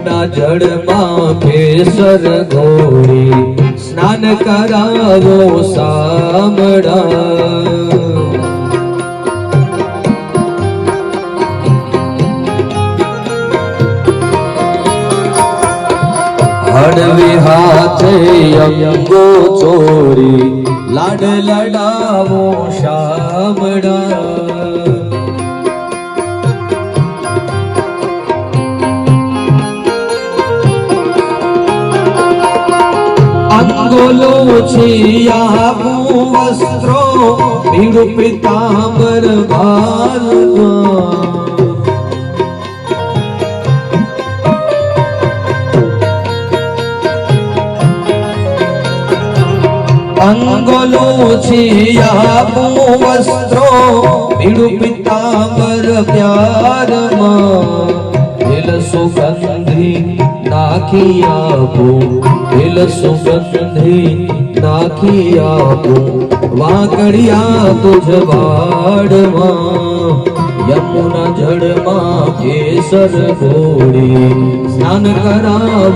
યમુના જળમાં કેસર ઘોડી સ્નાન કરાવો સામડા હળવી હાથે અંગો ચોરી લાડ લડાવો શામડા અંગોલો છીયાવું વસ્ત્રો પીળું પીતાંબર ભાલમાં અંગોલો છીયાવું વસ્ત્રો પીળું પીતાંબર પ્યારમાં તેલ સુગંધી નાખી આપું તેલ સુગંધી નાખી આપું વાંકડિયા તુજ વાડમાં યમુના જળમાં કેસર ઘોડી સ્નાન કરાવું